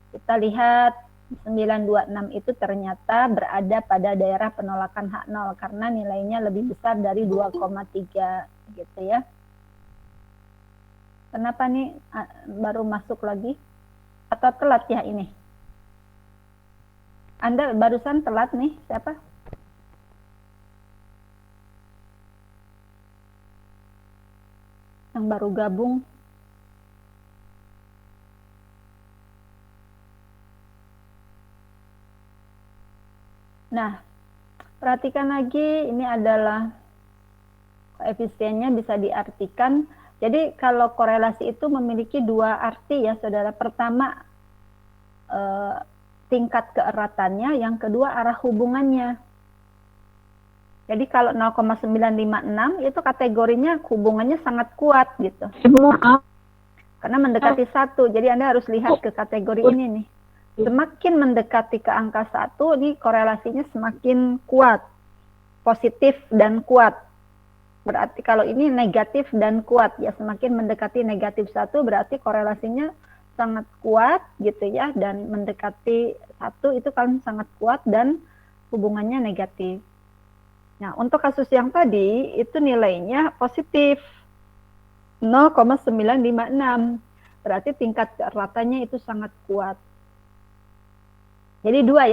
Kita lihat 926 itu ternyata berada pada daerah penolakan H0 karena nilainya lebih besar dari 2,3 gitu ya. Kenapa nih baru masuk lagi? Atau telat ya ini? Anda barusan telat nih, siapa? Yang baru gabung. Nah, perhatikan lagi, ini adalah koefisiennya bisa diartikan. Jadi kalau korelasi itu memiliki dua arti ya saudara. Pertama, tingkat keeratannya, yang kedua arah hubungannya. Jadi kalau 0,956 itu kategorinya hubungannya sangat kuat gitu. Karena mendekati 1, jadi Anda harus lihat ke kategori ini nih. Semakin mendekati ke angka 1, ini korelasinya semakin kuat, positif dan kuat. Berarti kalau ini negatif dan kuat, ya semakin mendekati negatif 1 berarti korelasinya sangat kuat gitu ya, dan mendekati 1 itu kan sangat kuat dan hubungannya negatif. Nah, untuk kasus yang tadi itu nilainya positif 0,956. Berarti tingkat keeratannya itu sangat kuat. Jadi dua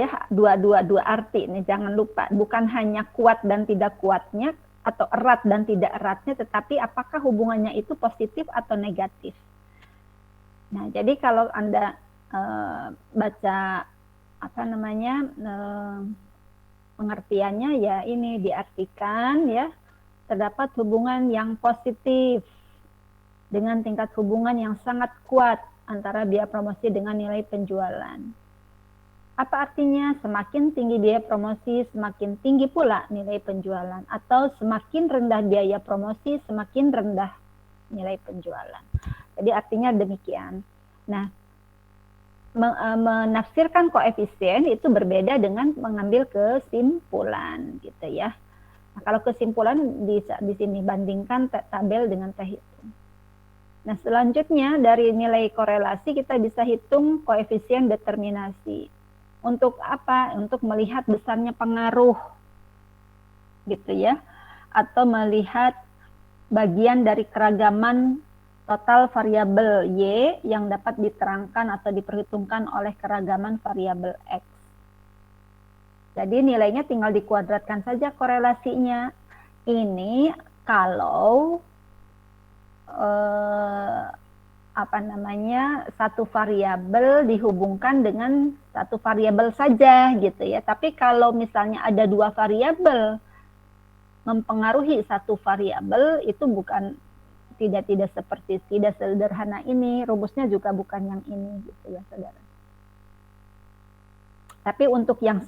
arti nih, jangan lupa, bukan hanya kuat dan tidak kuatnya atau erat dan tidak eratnya, tetapi apakah hubungannya itu positif atau negatif. Nah, jadi kalau Anda baca pengertiannya ya ini diartikan ya, terdapat hubungan yang positif dengan tingkat hubungan yang sangat kuat antara biaya promosi dengan nilai penjualan. Apa artinya? Semakin tinggi biaya promosi, semakin tinggi pula nilai penjualan. Atau semakin rendah biaya promosi, semakin rendah nilai penjualan. Jadi artinya demikian. Nah, menafsirkan koefisien itu berbeda dengan mengambil kesimpulan gitu ya. Nah, kalau kesimpulan di sini bandingkan tabel dengan teh hitung. Nah, selanjutnya dari nilai korelasi kita bisa hitung koefisien determinasi. Untuk apa? Untuk melihat besarnya pengaruh gitu ya, atau melihat bagian dari keragaman total variabel Y yang dapat diterangkan atau diperhitungkan oleh keragaman variabel X. Jadi nilainya tinggal dikuadratkan saja korelasinya. Ini kalau satu variabel dihubungkan dengan satu variabel saja gitu ya. Tapi kalau misalnya ada dua variabel mempengaruhi satu variabel, itu bukan tidak sederhana ini, rumusnya juga bukan yang ini gitu ya saudara. Tapi untuk yang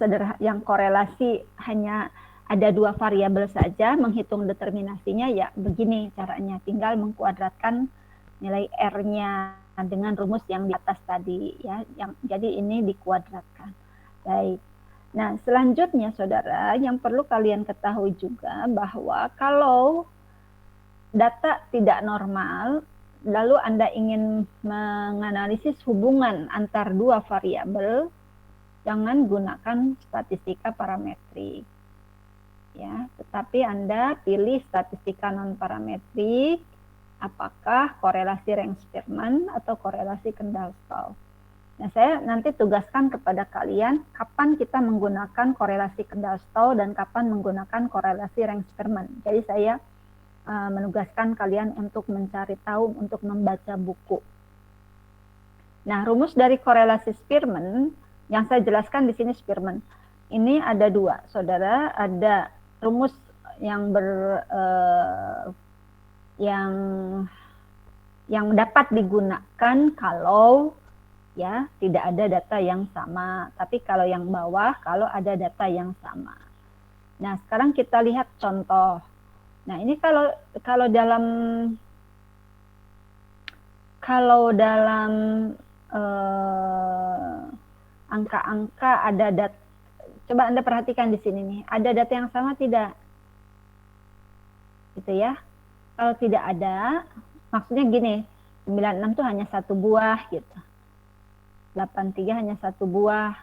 korelasi hanya ada dua variabel saja, menghitung determinasinya ya begini caranya, tinggal mengkuadratkan nilai R-nya dengan rumus yang di atas tadi ya, jadi ini dikuadratkan. Baik. Nah, selanjutnya saudara, yang perlu kalian ketahui juga bahwa kalau data tidak normal, lalu Anda ingin menganalisis hubungan antar dua variabel, jangan gunakan statistika parametrik. Ya, tetapi Anda pilih statistika non parametrik, apakah korelasi Range-Spearman atau korelasi Kendall-Stokes. Nah, saya nanti tugaskan kepada kalian kapan kita menggunakan korelasi Kendall-Stokes dan kapan menggunakan korelasi Range-Spearman. Jadi saya menugaskan kalian untuk mencari tahu, untuk membaca buku. Nah, rumus dari korelasi Spearman yang saya jelaskan di sini Spearman. Ini ada dua, saudara. Ada rumus yang yang dapat digunakan kalau ya tidak ada data yang sama. Tapi kalau yang bawah, kalau ada data yang sama. Nah, sekarang kita lihat contoh. Nah, ini kalau dalam angka-angka ada data, coba Anda perhatikan di sini nih, ada data yang sama tidak? Gitu ya. Kalau tidak ada, maksudnya gini, 96 itu hanya satu buah gitu. 83 hanya satu buah.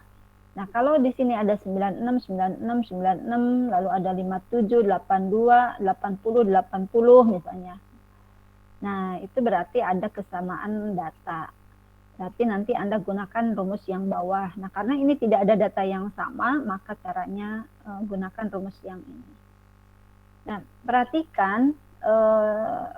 Nah, kalau di sini ada 96, 96, 96, lalu ada 57, 82, 80, 80 misalnya. Nah, itu berarti ada kesamaan data. Berarti nanti Anda gunakan rumus yang bawah. Nah, karena ini tidak ada data yang sama, maka caranya gunakan rumus yang ini. Nah, perhatikan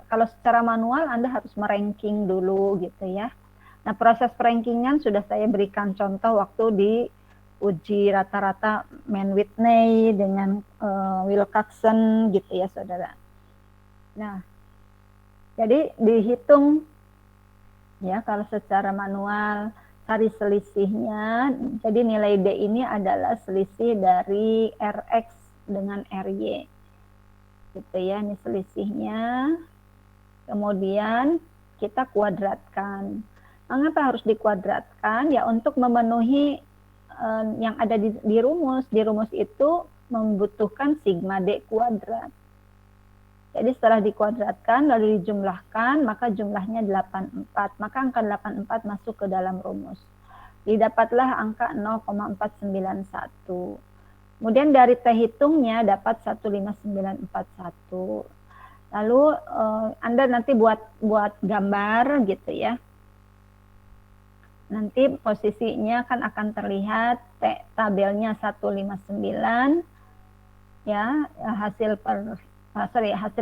kalau secara manual Anda harus meranking dulu gitu ya. Nah, proses perankingan sudah saya berikan contoh waktu di uji rata-rata Mann-Whitney dengan Wilcoxon gitu ya, saudara. Nah, jadi dihitung ya kalau secara manual cari selisihnya. Jadi nilai D ini adalah selisih dari Rx dengan Ry. Gitu ya, ini selisihnya. Kemudian kita kuadratkan. Mengapa harus dikuadratkan? Ya untuk memenuhi yang ada di rumus. Di rumus itu membutuhkan sigma D kuadrat. Jadi setelah dikuadratkan lalu dijumlahkan, maka jumlahnya 84. Maka angka 84 masuk ke dalam rumus. Didapatlah angka 0,491. Kemudian dari T hitungnya dapat 15941. Lalu Anda nanti buat gambar gitu ya. Nanti posisinya kan akan terlihat tabelnya 159 ya, hasil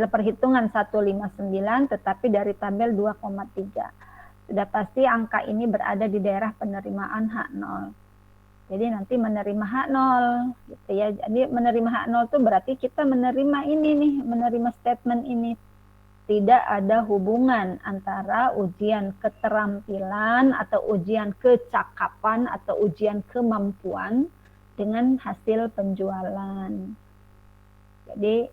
perhitungan 159 tetapi dari tabel 2,3. Sudah pasti angka ini berada di daerah penerimaan H0. Jadi nanti menerima H0 gitu ya. Jadi menerima H0 itu berarti kita menerima ini nih, menerima statement ini. Tidak ada hubungan antara ujian keterampilan atau ujian kecakapan atau ujian kemampuan dengan hasil penjualan. Jadi,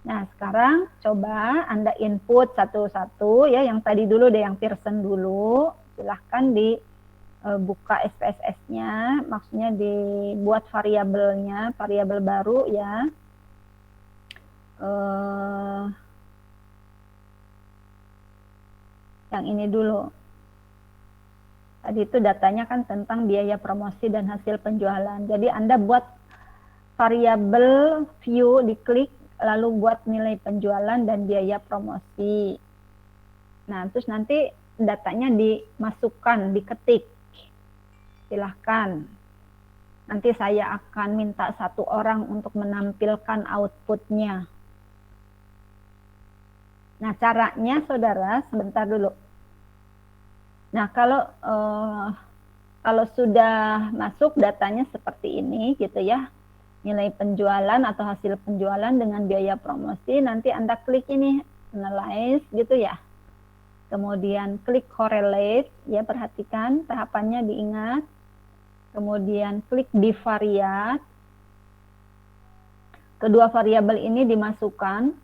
nah sekarang coba Anda input satu-satu ya, yang tadi dulu deh, yang Pearson dulu. Silahkan dibuka SPSS-nya, maksudnya dibuat variabelnya, variabel baru ya. Yang ini dulu. Tadi itu datanya kan tentang biaya promosi dan hasil penjualan. Jadi Anda buat variabel view, diklik, lalu buat nilai penjualan dan biaya promosi. Nah, terus nanti datanya dimasukkan, diketik. Silahkan. Nanti saya akan minta satu orang untuk menampilkan outputnya. Nah, caranya saudara, sebentar dulu. Nah, kalau sudah masuk datanya seperti ini gitu ya, nilai penjualan atau hasil penjualan dengan biaya promosi, nanti Anda klik ini, analyze gitu ya. Kemudian klik correlate, ya perhatikan tahapannya diingat. Kemudian klik divariate. Kedua variabel ini dimasukkan.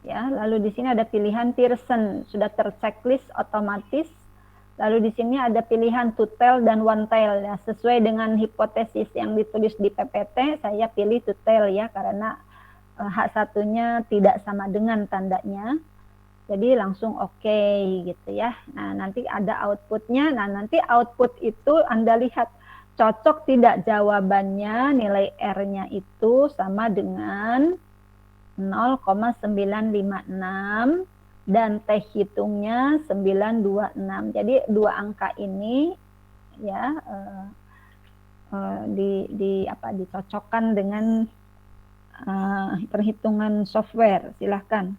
Ya, lalu di sini ada pilihan Pearson, sudah terchecklist otomatis. Lalu di sini ada pilihan two tail dan one tail ya, sesuai dengan hipotesis yang ditulis di PPT, saya pilih two tail ya karena H1-nya tidak sama dengan tandanya. Jadi langsung oke gitu ya. Nah, nanti ada outputnya. Nah, nanti output itu Anda lihat cocok tidak jawabannya, nilai R-nya itu sama dengan 0,956 dan T hitungnya 926. Jadi dua angka ini ya dicocokkan dengan perhitungan software. Silahkan.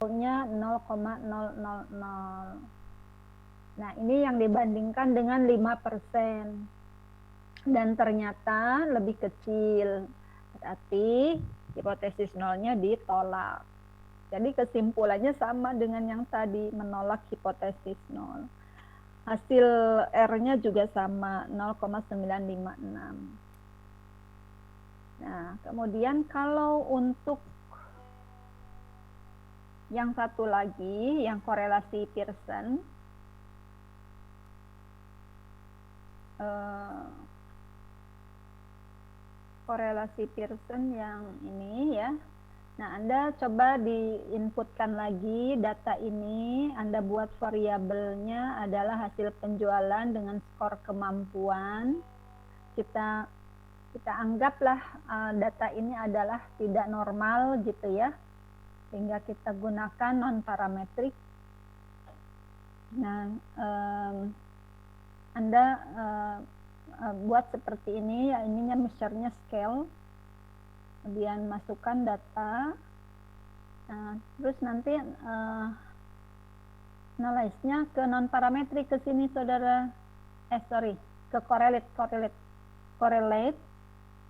Nya 0,000. Nah, ini yang dibandingkan dengan 5%. Dan ternyata lebih kecil. Berarti hipotesis nolnya ditolak. Jadi kesimpulannya sama dengan yang tadi, menolak hipotesis nol. Hasil R-nya juga sama, 0,956. Nah, kemudian kalau untuk yang satu lagi, yang korelasi Pearson, korelasi Pearson yang ini ya. Nah, Anda coba diinputkan lagi data ini, Anda buat variabelnya adalah hasil penjualan dengan skor kemampuan. Kita anggaplah data ini adalah tidak normal gitu ya, sehingga kita gunakan non-parametrik. Nah, Anda buat seperti ini, ya ininya measure-nya scale, kemudian masukkan data, nah, terus nanti analyze-nya ke non-parametrik ke sini saudara, ke correlate,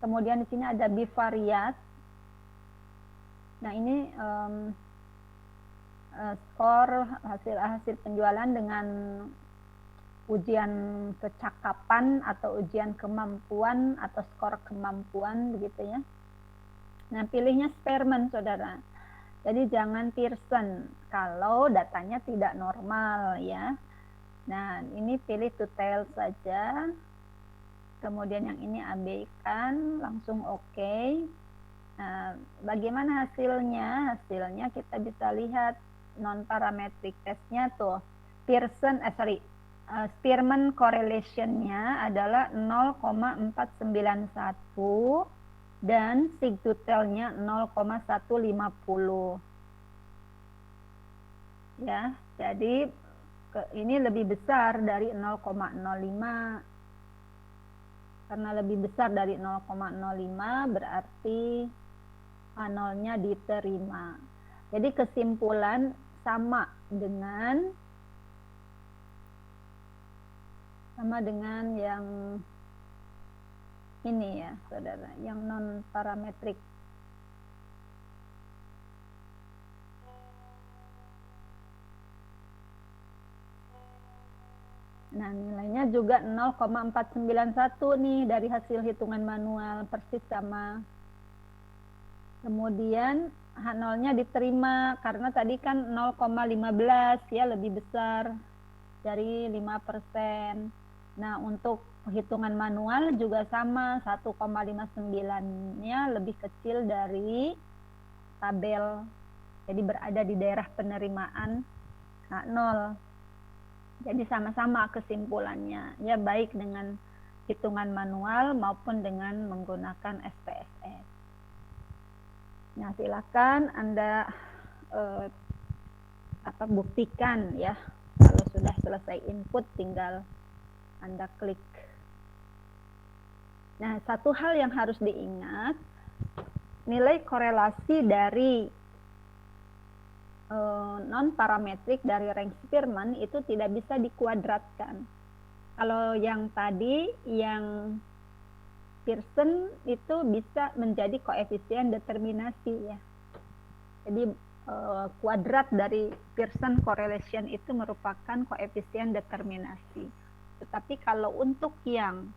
kemudian di sini ada bivariate. Nah ini skor hasil penjualan dengan ujian kecakapan atau ujian kemampuan atau skor kemampuan begitu ya. Nah pilihnya Spearman saudara. Jadi jangan Pearson kalau datanya tidak normal ya. Nah ini pilih to tail saja. Kemudian yang ini abaikan, langsung oke. Nah, bagaimana hasilnya? Hasilnya kita bisa lihat non-parametric testnya tuh. Spearman correlation-nya adalah 0,491 dan sigtutelnya 0,150. Ya, jadi ini lebih besar dari 0,05. Karena lebih besar dari 0,05 berarti A0-nya diterima. Jadi kesimpulan sama dengan yang ini ya saudara, yang non parametrik. Nah nilainya juga 0,491 nih dari hasil hitungan manual, persis sama. Kemudian H0-nya diterima karena tadi kan 0,15 ya, lebih besar dari 5%. Nah untuk hitungan manual juga sama, 1,59-nya lebih kecil dari tabel. Jadi berada di daerah penerimaan H0. Jadi sama-sama kesimpulannya, ya baik dengan hitungan manual maupun dengan menggunakan SPSS. Nah silakan Anda buktikan ya. Kalau sudah selesai input tinggal Anda klik. Nah satu hal yang harus diingat, nilai korelasi dari non-parametrik dari rank Spearman itu tidak bisa dikuadratkan. Kalau yang tadi, yang Pearson itu bisa menjadi koefisien determinasi ya. Jadi kuadrat dari Pearson correlation itu merupakan koefisien determinasi. Tetapi kalau untuk yang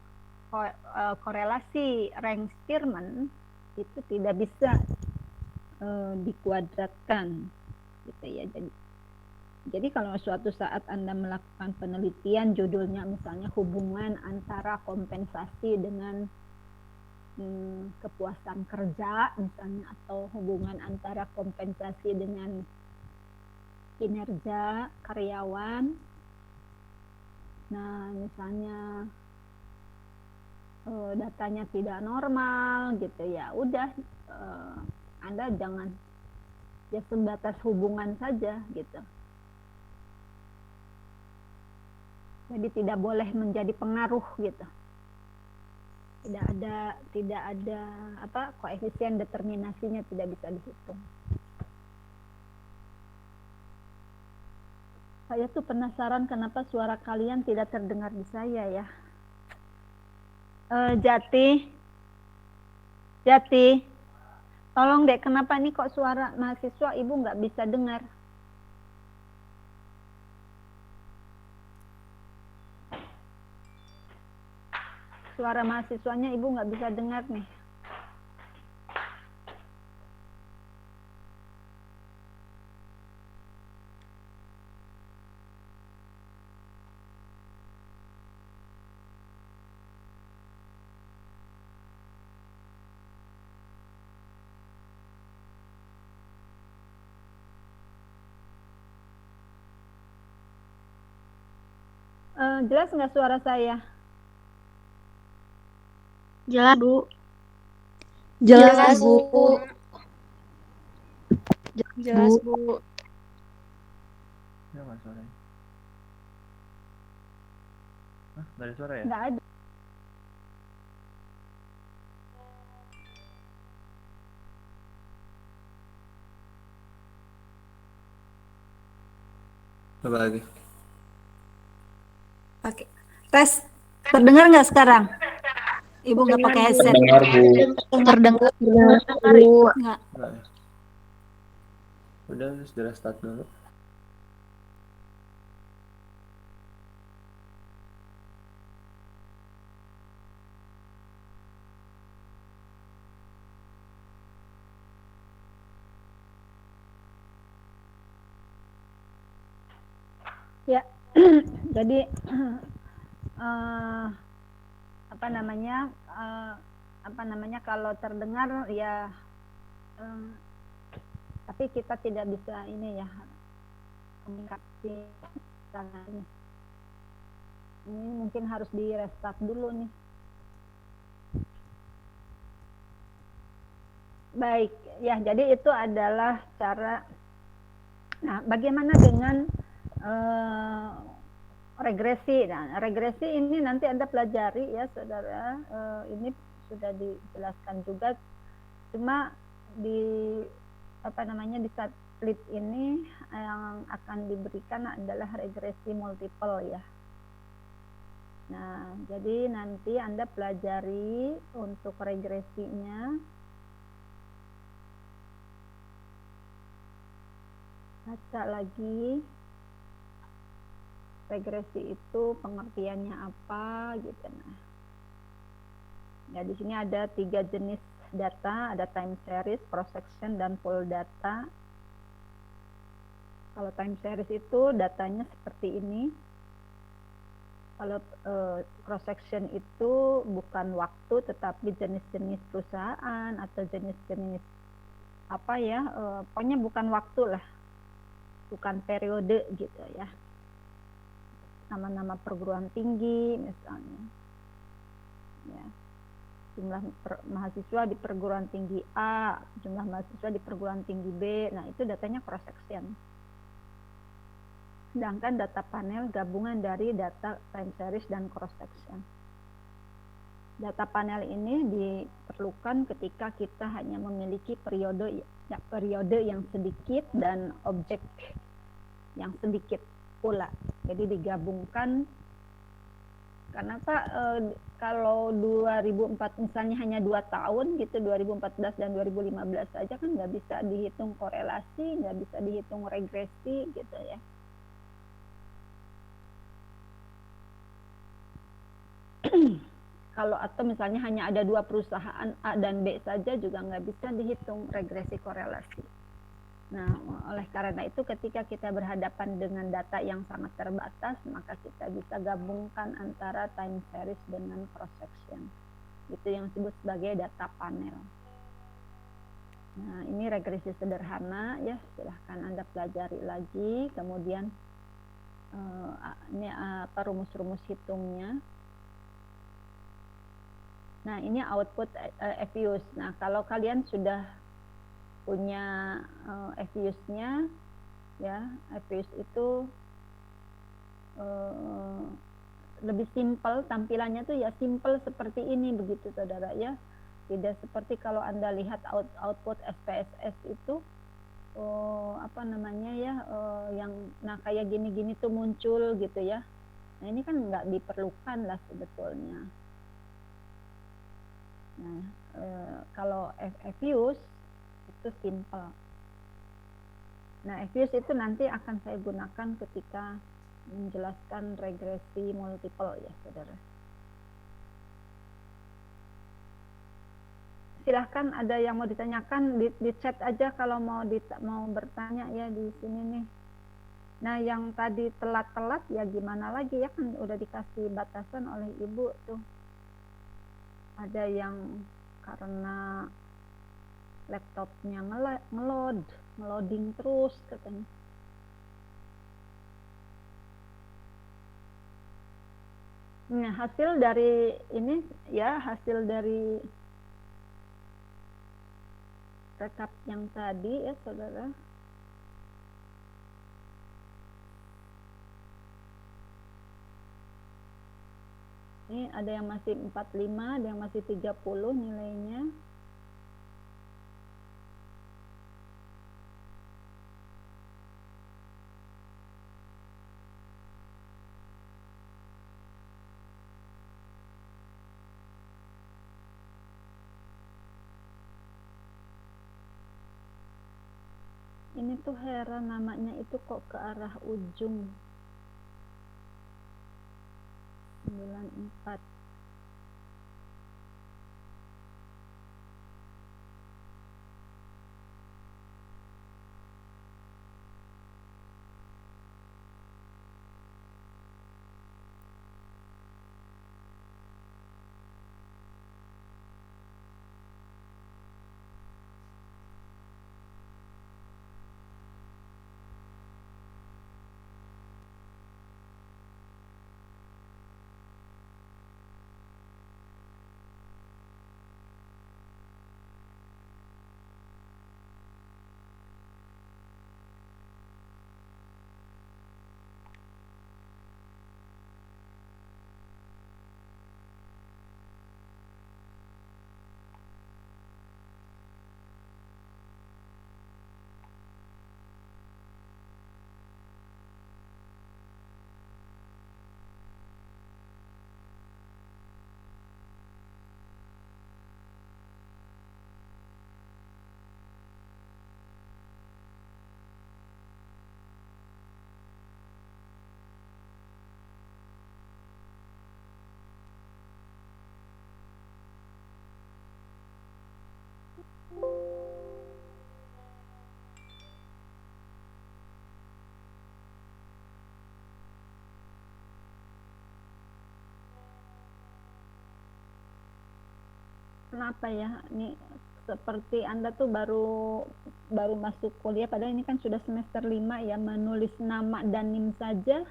korelasi rank Spearman itu tidak bisa dikuadratkan. Gitu ya. Jadi kalau suatu saat Anda melakukan penelitian judulnya misalnya hubungan antara kompensasi dengan kepuasan kerja misalnya, atau hubungan antara kompensasi dengan kinerja karyawan. Nah misalnya datanya tidak normal gitu ya, udah Anda jangan ya sebatas hubungan saja gitu. Jadi tidak boleh menjadi pengaruh gitu. Tidak ada koefisien determinasinya tidak bisa dihitung. Saya tuh penasaran kenapa suara kalian tidak terdengar di saya ya. Jati, tolong dek, kenapa nih kok suara mahasiswa ibu nggak bisa dengar? Suara mahasiswanya ibu nggak bisa dengar nih. Jelas nggak suara saya? Jelas, Bu. Jelas, Bu. Jelas, Bu. Ya nggak suaranya. Hah, nggak ada suara ya? Nggak ada. Coba lagi. Oke. Tes. Terdengar nggak sekarang? Ibu nggak pakai headset? Dengar, Bu. Terdengar, Bu. Nggak. Nggak ya? Udah, sudah start dulu. Ya, jadi apa namanya kalau terdengar ya, tapi kita tidak bisa ini ya komunikasi karena ini mungkin harus di restart dulu nih. Baik, ya jadi itu adalah cara. Nah, bagaimana dengan regresi? Nah, regresi ini nanti Anda pelajari ya, saudara. Ini sudah dijelaskan juga. Cuma di di satelit ini yang akan diberikan adalah regresi multiple ya. Nah, jadi nanti Anda pelajari untuk regresinya. Baca lagi. Regresi itu pengertiannya apa gitu. Nah, ya di sini ada 3 jenis data, ada time series, cross section, dan full data. Kalau time series itu datanya seperti ini. Kalau cross section itu bukan waktu tetapi jenis-jenis perusahaan atau jenis-jenis apa ya, pokoknya bukan waktu lah, bukan periode gitu ya. Nama-nama perguruan tinggi misalnya, ya, jumlah mahasiswa di perguruan tinggi A, jumlah mahasiswa di perguruan tinggi B, nah itu datanya cross section. Sedangkan data panel gabungan dari data time series dan cross section. Data panel ini diperlukan ketika kita hanya memiliki periode yang sedikit dan objek yang sedikit pula. Jadi digabungkan. Kenapa kalau 2004 misalnya hanya 2 tahun gitu, 2014 dan 2015 saja kan nggak bisa dihitung korelasi, nggak bisa dihitung regresi gitu ya. Kalau atau misalnya hanya ada 2 perusahaan A dan B saja juga nggak bisa dihitung regresi korelasi. Nah, oleh karena itu ketika kita berhadapan dengan data yang sangat terbatas, maka kita bisa gabungkan antara time series dengan cross section. Itu yang disebut sebagai data panel. Nah, ini regresi sederhana ya, silahkan Anda pelajari lagi. Kemudian ini apa rumus-rumus hitungnya. Nah, ini output FUs. Nah, kalau kalian sudah punya FUs-nya, ya, FUs itu lebih simpel, tampilannya tuh ya simpel seperti ini begitu saudara ya. Tidak seperti kalau Anda lihat output SPSS itu yang kayak gini-gini tuh muncul gitu ya. Nah, ini kan nggak diperlukan lah sebetulnya. Nah, kalau FUs itu simple. Nah, FUs itu nanti akan saya gunakan ketika menjelaskan regresi multiple ya, saudara. Silahkan ada yang mau ditanyakan di chat aja kalau mau bertanya ya di sini nih. Nah, yang tadi telat-telat ya gimana lagi ya, kan udah dikasih batasan oleh ibu tuh. Ada yang karena laptopnya ngeloading terus katanya. Nah, hasil dari ini ya, hasil dari rekap yang tadi ya, saudara. Ini ada yang masih 45, ada yang masih 30 nilainya. Ini tuh heran, namanya itu kok ke arah ujung. 94. Kenapa ya? Ini seperti Anda tuh baru masuk kuliah, padahal ini kan sudah semester 5 ya, menulis nama dan NIM saja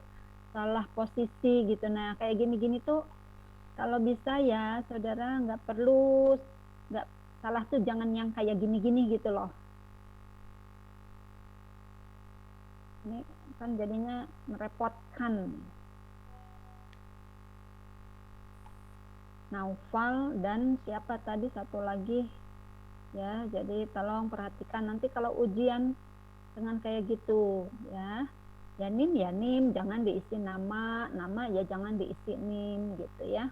salah posisi gitu. Nah, kayak gini-gini tuh kalau bisa ya, saudara nggak salah tuh jangan yang kayak gini-gini gitu loh. Ini kan jadinya merepotkan. Naufal dan siapa tadi satu lagi ya, jadi tolong perhatikan nanti kalau ujian dengan kayak gitu ya. Ya nim, jangan diisi nama ya jangan diisi nim gitu ya.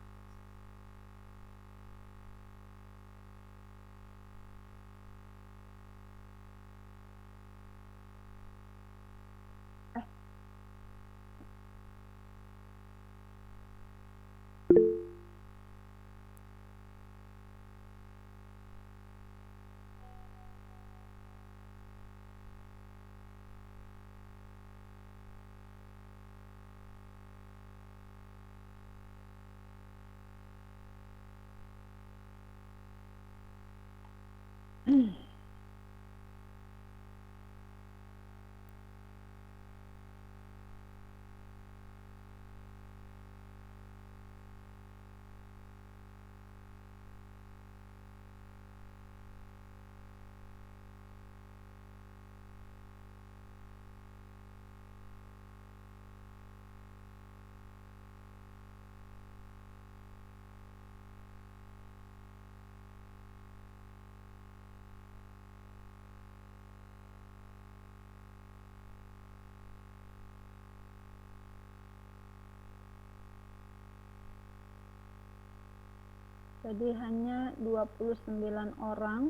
Jadi hanya 29 orang.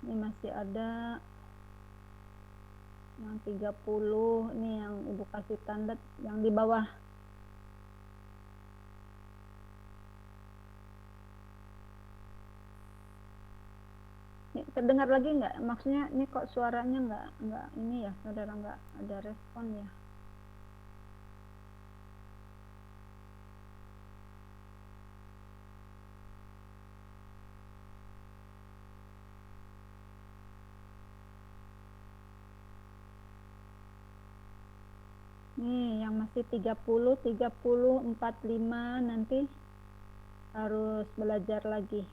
Ini masih ada yang 30, ini yang Ibu kasih tanda yang di bawah. Ini terdengar lagi nggak? Maksudnya ini kok suaranya nggak ini ya, saudara, nggak ada respon ya. Nih, yang masih 30, 45 nanti harus belajar lagi.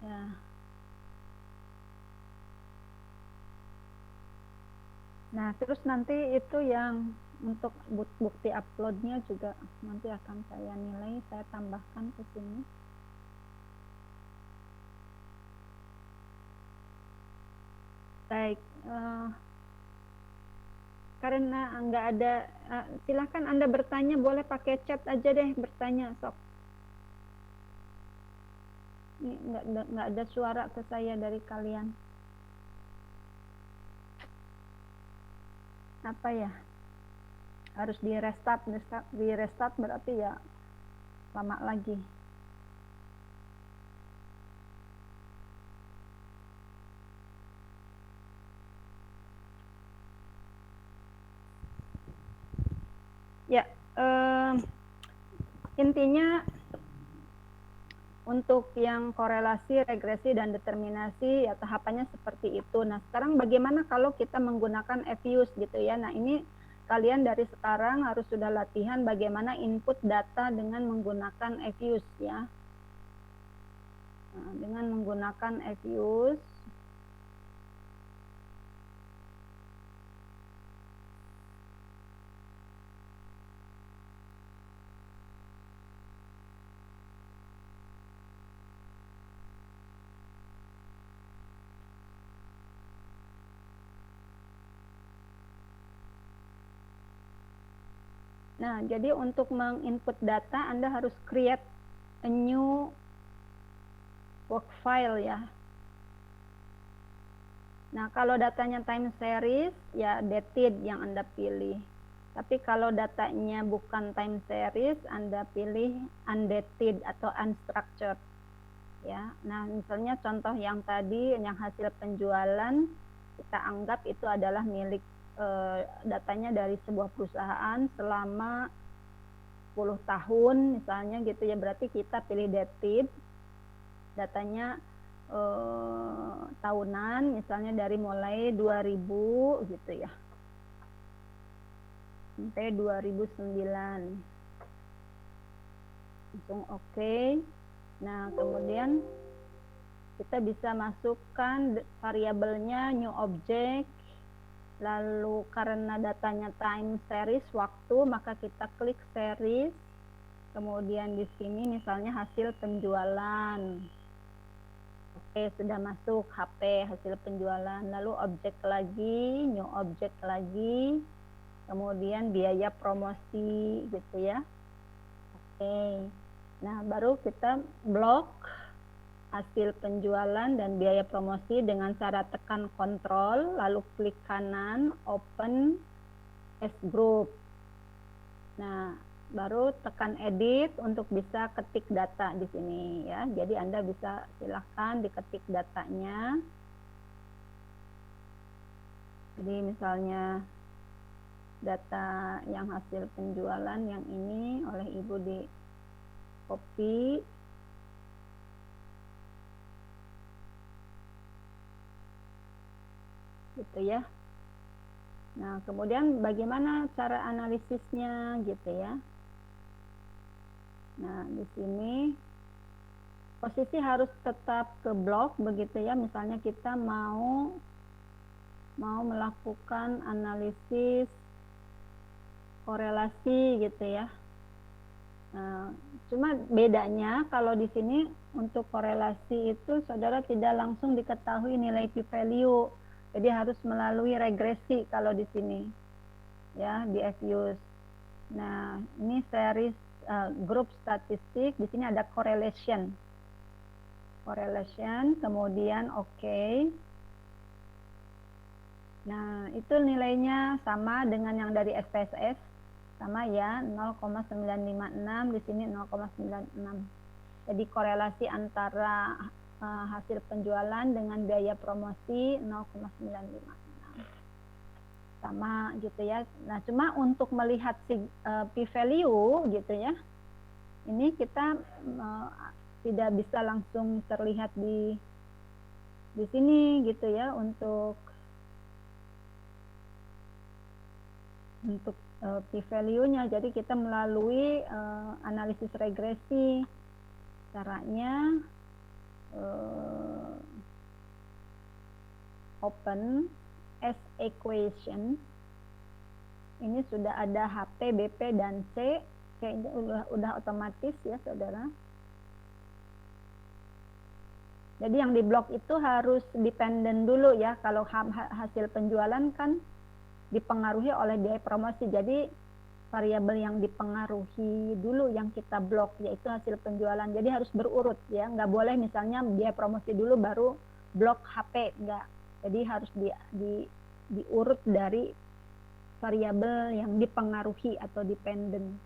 Ya. Nah, terus nanti itu yang untuk bukti uploadnya juga nanti akan saya nilai, saya tambahkan ke sini. Baik, karena nggak ada, silahkan Anda bertanya, boleh pakai chat aja deh, bertanya sok. Ini nggak ada suara ke saya dari kalian. Apa ya? Harus di restart berarti ya lama lagi. Ya, intinya untuk yang korelasi, regresi, dan determinasi ya tahapannya seperti itu. Nah, sekarang bagaimana kalau kita menggunakan FUSE gitu ya. Nah, ini kalian dari sekarang harus sudah latihan bagaimana input data dengan menggunakan FUSE ya. Nah, dengan menggunakan FUSE Nah, jadi untuk menginput data, Anda harus create a new work file ya. Nah, kalau datanya time series, ya dated yang Anda pilih. Tapi kalau datanya bukan time series, Anda pilih undated atau unstructured. Ya, nah misalnya contoh yang tadi, yang hasil penjualan, kita anggap itu adalah milik datanya dari sebuah perusahaan selama 10 tahun misalnya gitu ya, berarti kita pilih dated, datanya tahunan misalnya dari mulai 2000 gitu ya sampai 2009, langsung oke. Nah, kemudian kita bisa masukkan variabelnya new object. Lalu karena datanya time series waktu, maka kita klik series. Kemudian di sini misalnya hasil penjualan. Oke, sudah masuk HP hasil penjualan. Lalu objek lagi, new object lagi. Kemudian biaya promosi gitu ya. Oke. Nah, baru kita blok hasil penjualan dan biaya promosi dengan cara tekan kontrol, lalu klik kanan, open as group. Nah, baru tekan edit untuk bisa ketik data di sini ya. Jadi Anda bisa silahkan diketik datanya. Jadi misalnya data yang hasil penjualan yang ini oleh Ibu di copy. Gitu ya. Nah, kemudian bagaimana cara analisisnya gitu ya. Nah, di sini posisi harus tetap ke blok begitu ya. Misalnya kita mau melakukan analisis korelasi gitu ya. Nah, cuma bedanya kalau di sini untuk korelasi itu saudara tidak langsung diketahui nilai p-value. Jadi harus melalui regresi kalau di sini, ya di FUSE. Nah, ini series grup statistik. Di sini ada correlation, kemudian oke. Nah, itu nilainya sama dengan yang dari SPSS, sama ya 0,956, di sini 0,96. Jadi korelasi antara hasil penjualan dengan biaya promosi 0,956 sama gitu ya. Nah, cuma untuk melihat p-value gitu ya, ini kita tidak bisa langsung terlihat di sini gitu ya. Untuk untuk p-value-nya. Jadi kita melalui analisis regresi. Caranya open S equation. Ini sudah ada HP, BP, dan C. Kayaknya udah otomatis ya, saudara. Jadi yang di blok itu harus dependen dulu ya. Kalau hasil penjualan kan dipengaruhi oleh biaya promosi. Jadi variabel yang dipengaruhi dulu yang kita blok, yaitu hasil penjualan. Jadi harus berurut ya. Nggak boleh misalnya biaya promosi dulu baru blok HP. Nggak. Jadi harus diurut dari variabel yang dipengaruhi atau dependen.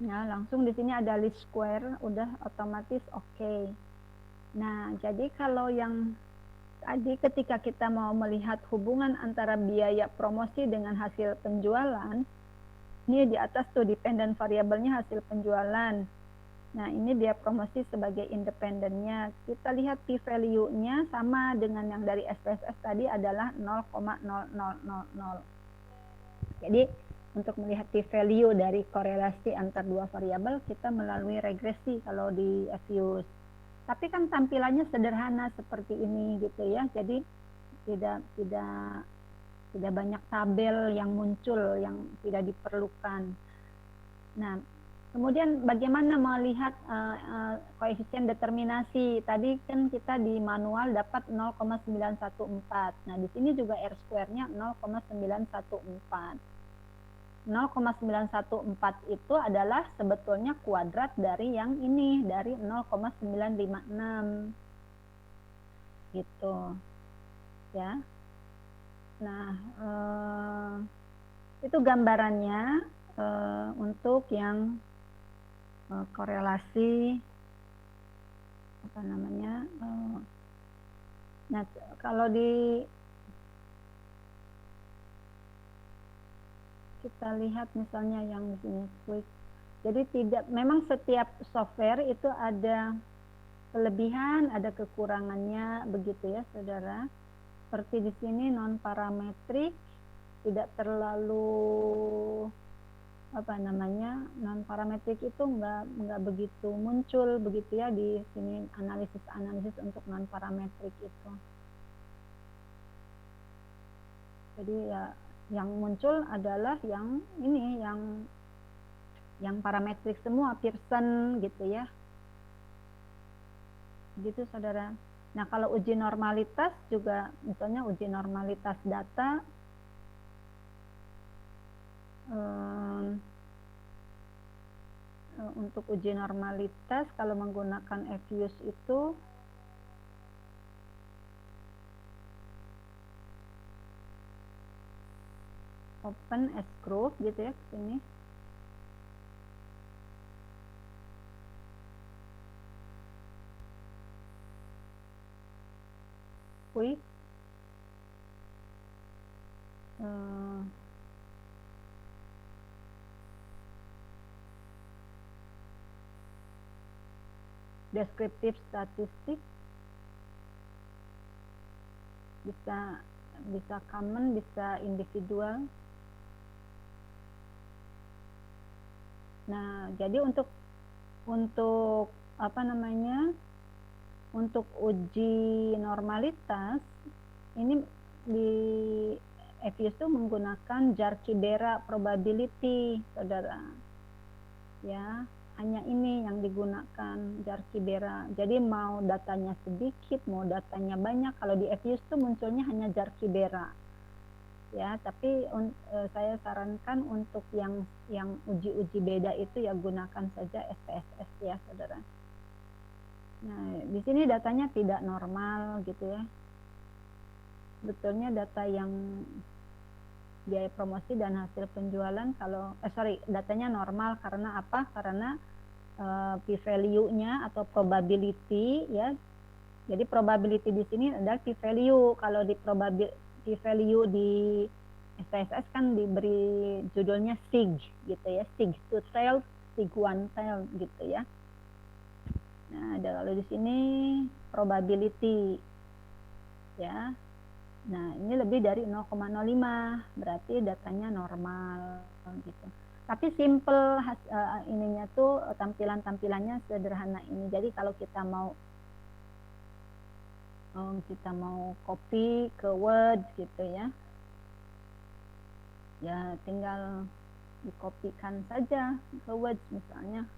Nah, langsung di sini ada least square, udah otomatis oke. Nah, jadi kalau yang tadi ketika kita mau melihat hubungan antara biaya promosi dengan hasil penjualan, ini di atas tuh dependent variabelnya hasil penjualan. Nah, ini biaya promosi sebagai independennya. Kita lihat p-value-nya sama dengan yang dari SPSS tadi adalah 0,0000. Jadi, untuk melihat p-value dari korelasi antar dua variabel, kita melalui regresi kalau di FUSE. Tapi kan tampilannya sederhana seperti ini gitu ya. Jadi tidak banyak tabel yang muncul yang tidak diperlukan. Nah, kemudian bagaimana melihat koefisien determinasi? Tadi kan kita di manual dapat 0,914. Nah, di sini juga R square-nya 0,914. 0,914 itu adalah sebetulnya kuadrat dari yang ini, dari 0,956 gitu ya. Nah, itu gambarannya untuk yang korelasi apa namanya. Nah, kalau kita lihat misalnya yang di sini quick. Jadi memang setiap software itu ada kelebihan, ada kekurangannya begitu ya, saudara. Seperti di sini non parametrik, tidak terlalu non parametrik itu nggak begitu muncul begitu ya di sini analisis untuk non parametrik itu. Jadi ya yang muncul adalah yang ini, yang parametrik semua, Pearson gitu ya. Gitu saudara. Nah, kalau uji normalitas juga, misalnya uji normalitas data, untuk uji normalitas kalau menggunakan FUSE itu open S group gitu ya, ke sini. Quick. Deskriptif statistik bisa common, bisa individual. Nah, jadi untuk apa namanya, untuk uji normalitas ini di FUSE itu menggunakan Jar-Kibera probability, saudara. Ya, hanya ini yang digunakan Jar-Kibera. Jadi mau datanya sedikit, mau datanya banyak, kalau di FUSE itu munculnya hanya Jar-Kibera. Ya, tapi saya sarankan untuk yang uji-uji beda itu ya gunakan saja SPSS ya, saudara. Nah, di sini datanya tidak normal gitu ya. Betulnya data yang biaya promosi dan hasil penjualan datanya normal karena apa? Karena p-value-nya atau probability ya. Jadi probability di sini adalah p-value. Kalau di p-value di SPSS kan diberi judulnya sig gitu ya, sig 2 tail, sig 1 tail gitu ya. Nah, ada kalau di sini probability ya. Nah, ini lebih dari 0,05, berarti datanya normal gitu. Tapi simple ininya tuh tampilannya sederhana ini. Jadi kalau kita mau copy ke Word gitu ya. Ya tinggal dikopikan saja ke Word misalnya.